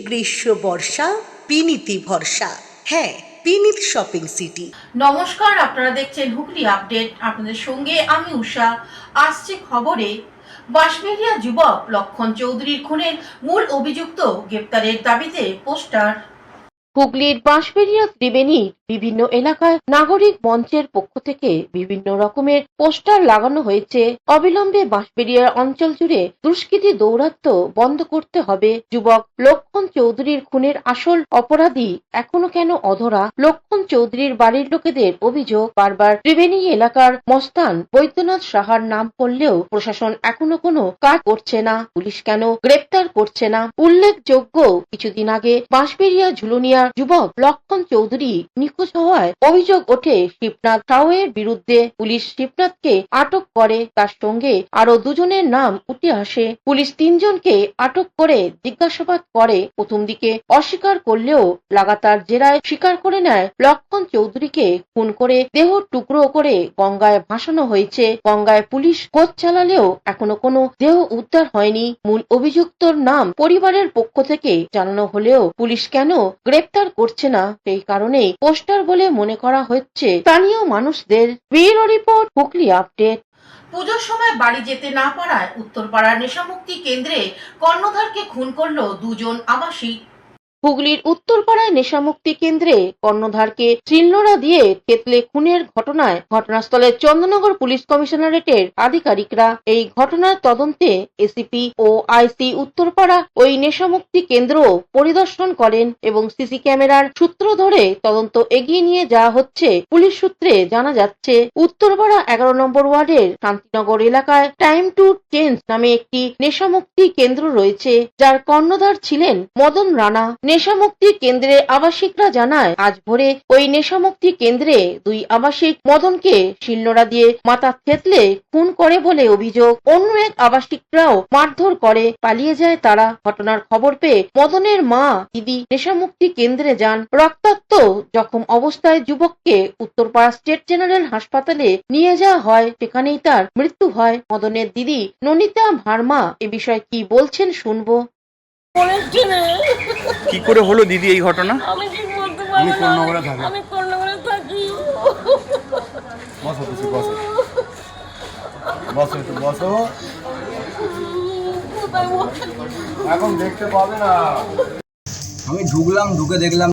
গ্রীষ্ম বর্ষা বিনীতি ভরসা। হ্যাঁ, বিনীত শপিং সিটি। নমস্কার, আপনারা দেখছেন হুগলি আপডেট। আপনাদের সঙ্গে আমি উষা। আসছে খবরে, বাঁশবেড়িয়া যুবক লক্ষণ চৌধুরীর খুনের মূল অভিযুক্ত গ্রেপ্তারের দাবিতে পোস্টার। হুগলির বাঁশবেড়িয়া ত্রিবেণীর বিভিন্ন এলাকায় নাগরিক মঞ্চের পক্ষ থেকে বিভিন্ন রকমের পোস্টার লাগানো হয়েছে। অবিলম্বে বাঁশবেড়িয়া অঞ্চল জুড়ে দুষ্কৃতী দৌরাত্ম্য বন্ধ করতে হবে। যুবক লক্ষণ চৌধুরীর খুনের আসল অপরাধী এখনো কেন অধরা? লক্ষণ চৌধুরীর বাড়ির লোকেদের অভিযোগ, বারবার ত্রিবেণী এলাকার মস্তান বৈদ্যনাথ সাহার নাম করলেও প্রশাসন এখনো কোনো কাজ করছে না। পুলিশ কেন গ্রেপ্তার করছে না? উল্লেখযোগ্য, কিছুদিন আগে বাঁশবেড়িয়া ঝুলুনিয়া যুবক লক্ষণ চৌধুরী নিখোঁজ হওয়ায় অভিযোগ ওঠে শিবনাথ সাউয়ের বিরুদ্ধে। পুলিশ শিবনাথকে আটক করে, তার সঙ্গে আরো দুজনের নাম উঠে আসে। পুলিশ 3 জনকে আটক করে জিজ্ঞাসাবাদ করে। প্রথম দিকে অস্বীকার করলেও লাগাতার জেরায় স্বীকার করে নেয় লক্ষণ চৌধুরীকে খুন করে দেহ টুকরো করে গঙ্গায় ভাসানো হয়েছে। গঙ্গায় পুলিশ খোঁজ চালালেও এখনো কোনো দেহ উদ্ধার হয়নি। মূল অভিযুক্তর নাম পরিবারের পক্ষ থেকে জানানো হলেও পুলিশ কেন গ্রেপ্তার করছে না, সেই কারণেই পোস্টার বলে মনে করা হচ্ছে স্থানীয় মানুষদের। Bureau report, Hooghly update. পুজোর সময় বাড়ি যেতে না পারায় উত্তরপাড়ার নেশামুক্তি কেন্দ্রে কর্ণধারকে খুন করল 2 জন আবাসিক। হুগলির উত্তরপাড়ায় নেশামুক্তি কেন্দ্রে কর্ণধারকে শিলনোড়া দিয়ে থেতলে খুনের ঘটনায় ঘটনাস্থলে চন্দননগর পুলিশ কমিশনারেটের আধিকারিকরা। এই ঘটনার তদন্তে এসিপি ও আইসি উত্তরপাড়া ওই নেশামুক্তি কেন্দ্র পরিদর্শন করেন এবং সিসি ক্যামেরার সূত্র ধরে তদন্ত এগিয়ে নিয়ে যাওয়া হচ্ছে। পুলিশ সূত্রে জানা যাচ্ছে, উত্তরপাড়া 11 নম্বর ওয়ার্ডের শান্তিনগর এলাকায় টাইম টু চেঞ্জ নামে একটি নেশামুক্তি কেন্দ্র রয়েছে, যার কর্ণধার ছিলেন মদন রানা। নেশামুক্তি কেন্দ্রের আবাসিকরা জানায়, আজ ভোরে ওই নেশামুক্তি কেন্দ্রে 2 আবাসিক মদনকে শিলনোড়া দিয়ে মাথা থেতলে খুন করে বলে অভিযোগ। অন্য এক আবাসিকরাও মারধর করে পালিয়ে যায় তারা। ঘটনার খবর পেয়ে মদনের মা দিদি নেশামুক্তি কেন্দ্রে যান। রক্তাক্ত জখম অবস্থায় যুবককে উত্তরপাড়া স্টেট জেনারেল হাসপাতালে নিয়ে যাওয়া হয়, সেখানেই তার মৃত্যু হয়। মদনের দিদি ননিতা ভার্মা এ বিষয়ে কি বলছেন শুনবো। কি করে হলো দিদি এই ঘটনা? আমি ঠিক বলতে পারি না। আমি কর্ণগরে থাকি। বসো বসো বসো বসো একটু বসো। এখন দেখতে পাবে না। আমি ঢুকে দেখলাম